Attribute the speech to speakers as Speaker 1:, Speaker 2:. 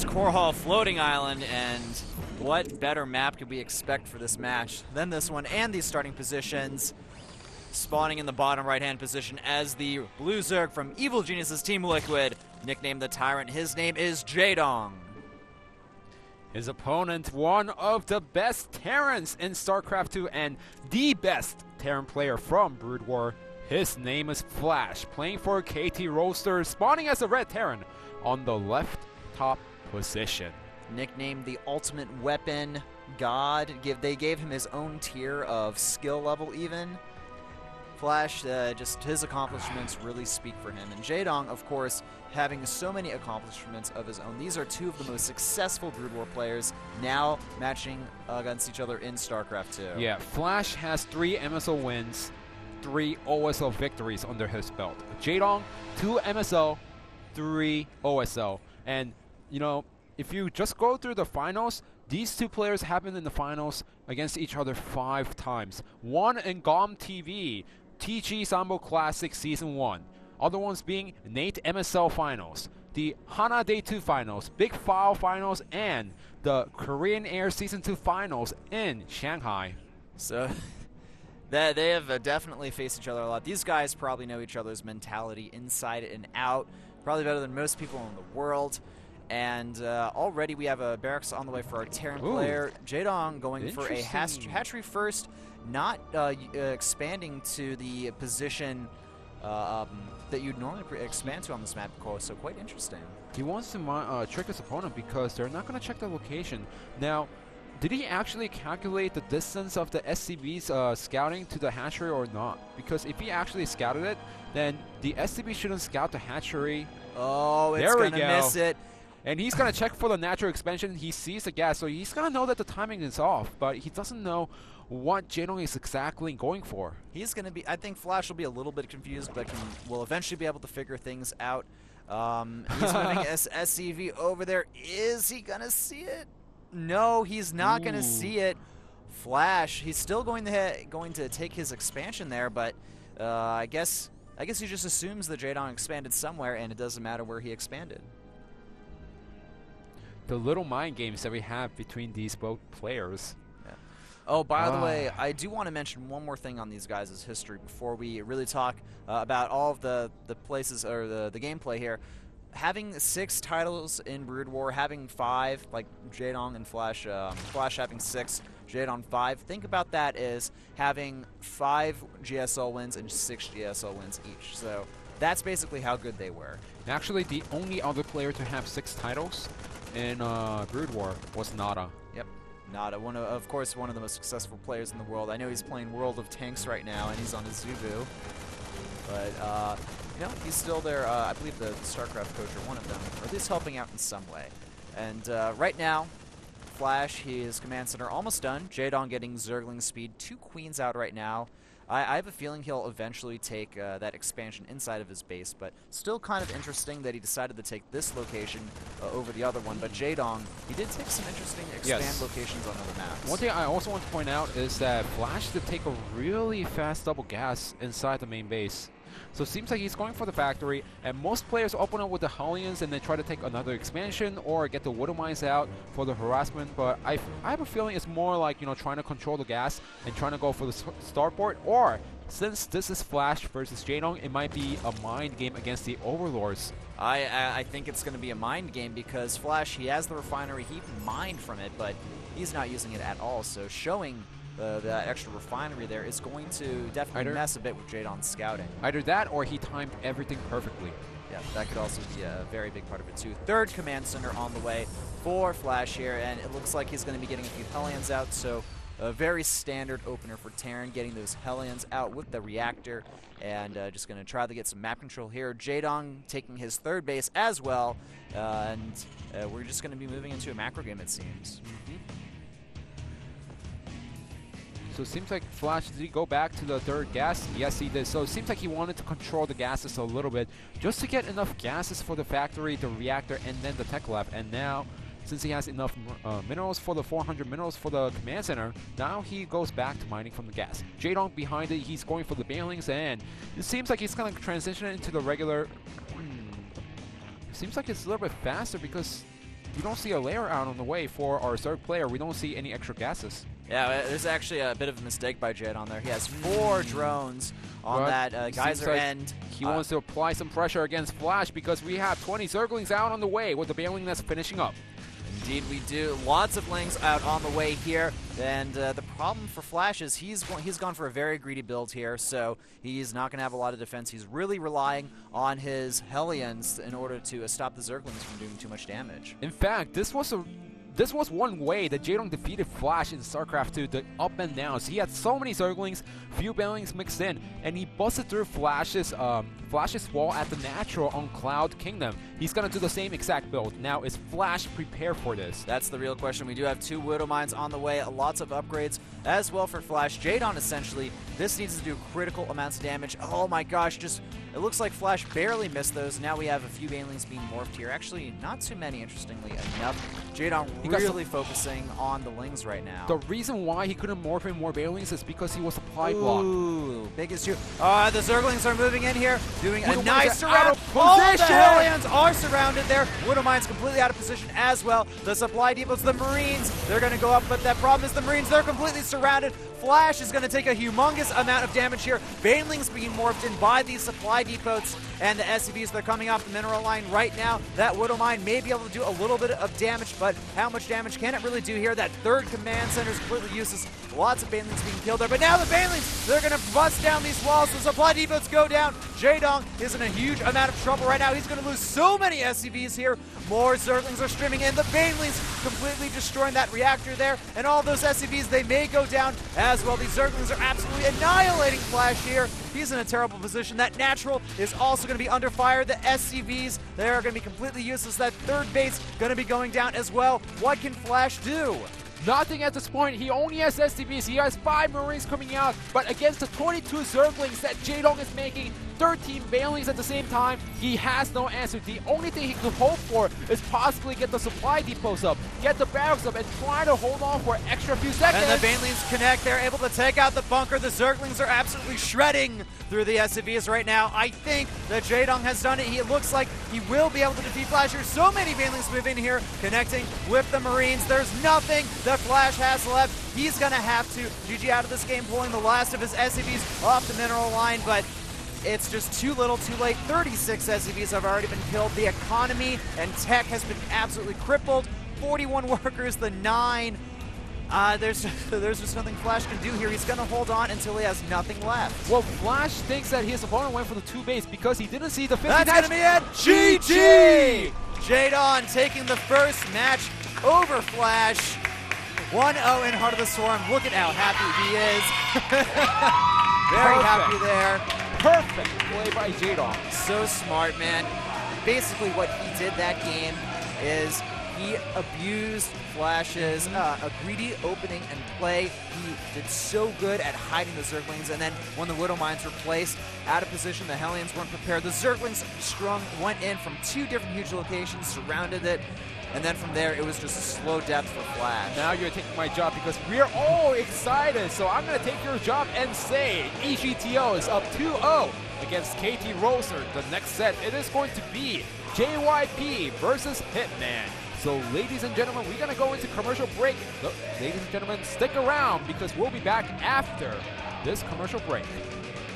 Speaker 1: Korhal floating island, and what better map could we expect for this match than this one, and these starting positions. Spawning in the bottom right-hand position as the Blue Zerg from Evil Genius's Team Liquid, nicknamed the Tyrant. His name is Jaedong.
Speaker 2: His opponent, one of the best Terrans in StarCraft2 and the best Terran player from Brood War. His name is Flash, playing for KT Roaster, spawning as a red Terran on the left top position.
Speaker 1: Nicknamed the Ultimate Weapon God. They gave him his own tier of skill level even. Flash, just his accomplishments really speak for him. And Jaedong, of course, having so many accomplishments of his own. These are two of the most successful Brood War players now matching against each other in StarCraft2.
Speaker 2: Yeah, Flash has 3 MSO wins, 3 OSL victories under his belt. Jaedong, 2 MSO, 3 OSL. And, you know, if you just go through the finals, these two players have been in the finals against each other 5 times. One in GOM TV, TG Sambo Classic Season 1. Other ones being Nate MSL Finals, the Hana Day 2 Finals, Big File Finals, and the Korean Air Season 2 Finals in Shanghai.
Speaker 1: So they have definitely faced each other a lot. These guys probably know each other's mentality inside and out, probably better than most people in the world. And already we have a barracks on the way for our Terran player. Jaedong going for a hatchery first, not expanding to the position that you'd normally expand to on this map, so quite interesting.
Speaker 2: He wants to trick his opponent because they're not going to check the location. Now, did he actually calculate the distance of the SCB's scouting to the hatchery or not? Because if he actually scouted it, then the SCB shouldn't scout the hatchery.
Speaker 1: Oh, it's going to miss it.
Speaker 2: And he's going to check for the natural expansion. He sees the gas, so he's going to know that the timing is off, but he doesn't know what Jaedong is exactly going for.
Speaker 1: He's going to be, I think Flash will be a little bit confused, but will eventually be able to figure things out. He's moving SCV over there. Is he going to see it? No, he's not going to see it. Flash, he's still going to take his expansion there, but I guess he just assumes that Jaedong expanded somewhere, and it doesn't matter where he expanded.
Speaker 2: The little mind games that we have between these both players.
Speaker 1: Yeah. Oh, by the way, I do want to mention one more thing on these guys' history before we really talk about all of the places or the gameplay here. Having 6 titles in Brood War, having 5, like Jaedong and Flash, Flash having 6, Jaedong 5. Think about that as having 5 GSL wins and 6 GSL wins each. So that's basically how good they were.
Speaker 2: Actually, the only other player to have 6 titles in Brood War was Nada.
Speaker 1: Yep, Nada, of course, one of the most successful players in the world. I know he's playing World of Tanks right now, and he's on his ZvT. But, you know, he's still there. I believe the Starcraft coach or one of them, or at least helping out in some way. And right now, Flash, his command center almost done. Jaedong getting Zergling speed. 2 queens out right now. I have a feeling he'll eventually take that expansion inside of his base, but still kind of interesting that he decided to take this location over the other one. But Jaedong, he did take some interesting expand locations on other maps.
Speaker 2: One thing I also want to point out is that Flash did take a really fast double gas inside the main base. So it seems like he's going for the factory, and most players open up with the Hellions and then try to take another expansion or get the Widow Mines out for the harassment, but I have a feeling it's more like, you know, trying to control the gas and trying to go for the starport, or since this is Flash versus Jaedong, it might be a mind game against the Overlords.
Speaker 1: I think it's going to be a mind game because Flash, he has the refinery, he can mine from it, but he's not using it at all, so showing that extra refinery there is going to definitely mess a bit with Jaedong's scouting.
Speaker 2: Either that or he timed everything perfectly.
Speaker 1: Yeah, that could also be a very big part of it too. 3rd command center on the way for Flash here, and it looks like he's going to be getting a few Hellions out, so a very standard opener for Terran, getting those Hellions out with the reactor, and just going to try to get some map control here. Jaedong taking his 3rd base as well, and we're just going to be moving into a macro game, it seems.
Speaker 2: So it seems like Flash, did he go back to the 3rd gas? Yes, he did. So it seems like he wanted to control the gases a little bit just to get enough gases for the factory, the reactor, and then the tech lab. And now, since he has enough minerals for the 400 minerals for the command center, now he goes back to mining from the gas. Jaedong behind it, he's going for the Banelings, and it seems like he's going to transition into the regular... It seems like it's a little bit faster because we don't see a layer out on the way for our third player. We don't see any extra gases.
Speaker 1: Yeah, there's actually a bit of a mistake by Jade on there. He has 4 drones on that geyser
Speaker 2: like
Speaker 1: end.
Speaker 2: He wants to apply some pressure against Flash because we have 20 Zerglings out on the way with the Baneling that's finishing up.
Speaker 1: Indeed we do. Lots of Lings out on the way here, and the problem for Flash is he's gone for a very greedy build here, so he's not going to have a lot of defense. He's really relying on his Hellions in order to stop the Zerglings from doing too much damage.
Speaker 2: In fact, this was one way that Jaedong defeated Flash in StarCraft2, the up and downs. He had so many Zerglings, few Banelings mixed in, and he busted through Flash's wall at the natural on Cloud Kingdom. He's gonna do the same exact build. Now, is Flash prepared for this?
Speaker 1: That's the real question. We do have 2 Widow Mines on the way, lots of upgrades as well for Flash. Jaedong, essentially, this needs to do critical amounts of damage. Oh my gosh, it looks like Flash barely missed those. Now we have a few Banelings being morphed here. Actually, not too many, interestingly enough. Jaedong really focusing on the Lings right now.
Speaker 2: The reason why he couldn't morph in more Banelings is because he was supply blocked.
Speaker 1: Ooh, biggest shoot. The Zerglings are moving in here, doing a nice surround.
Speaker 2: Out of
Speaker 1: All the
Speaker 2: position.
Speaker 1: Hellions are surrounded there. Widow Mine's completely out of position as well. The supply depots, the Marines, they're going to go up, but that problem is the Marines, they're completely surrounded. Flash is going to take a humongous amount of damage here. Banelings being morphed in by these supply depots, and the SCVs, they're coming off the mineral line right now. That Widow Mine may be able to do a little bit of damage, but how much damage can it really do here? That third command center is completely useless. Lots of Banelings being killed there, but now the Banelings, they're going to bust down these walls. The supply depots go down. Jaedong is in a huge amount of trouble right now. He's going to lose so many SCVs here. More Zerglings are streaming in. The Banelings completely destroying that reactor there, and all those SCVs, they may go down as well. These Zerglings are absolutely annihilating Flash here. He's in a terrible position. That natural is also going to be under fire. The SCVs, they're going to be completely useless. That third base going to be going down as well. What can Flash do?
Speaker 2: Nothing at this point. He only has SCVs. He has 5 Marines coming out, but against the 22 Zerglings that Jaedong is making, 13 Banelings at the same time, he has no answer. The only thing he could hope for is possibly get the supply depots up, get the barracks up, and try to hold on for an extra few seconds.
Speaker 1: And the Banelings connect. They're able to take out the bunker. The Zerglings are absolutely shredding through the SCVs right now. I think that Jaedong has done it. It looks like he will be able to defeat Flash here. So many Banelings move in here, connecting with the Marines. There's nothing that Flash has left. He's going to have to GG out of this game, pulling the last of his SCVs off the mineral line, but it's just too little, too late. 36 SCVs have already been killed. The economy and tech has been absolutely crippled. 41 workers, the 9. There's just nothing Flash can do here. He's going to hold on until he has nothing left.
Speaker 2: Well, Flash thinks that his opponent went for the 2 base because he didn't see the 50.
Speaker 1: That's going to be it. GG! Jaedong taking the first match over Flash. 1-0 in Heart of the Swarm. Look at how happy he is. Very happy there.
Speaker 2: Perfect play by Jaedong.
Speaker 1: So smart, man. Basically what he did that game is he abused Flash's a greedy opening and play. He did so good at hiding the Zerglings, and then when the Widow Mines were placed out of position, the Hellions weren't prepared. The Zerglings went in from 2 different huge locations, surrounded it, and then from there, it was just a slow death for Flash.
Speaker 2: Now you're taking my job because we're all excited. So I'm going to take your job and say EGTO is up 2-0 against KT Roaster. The next set, it is going to be JYP versus Hitman. So ladies and gentlemen, we're going to go into commercial break. Ladies and gentlemen, stick around because we'll be back after this commercial break.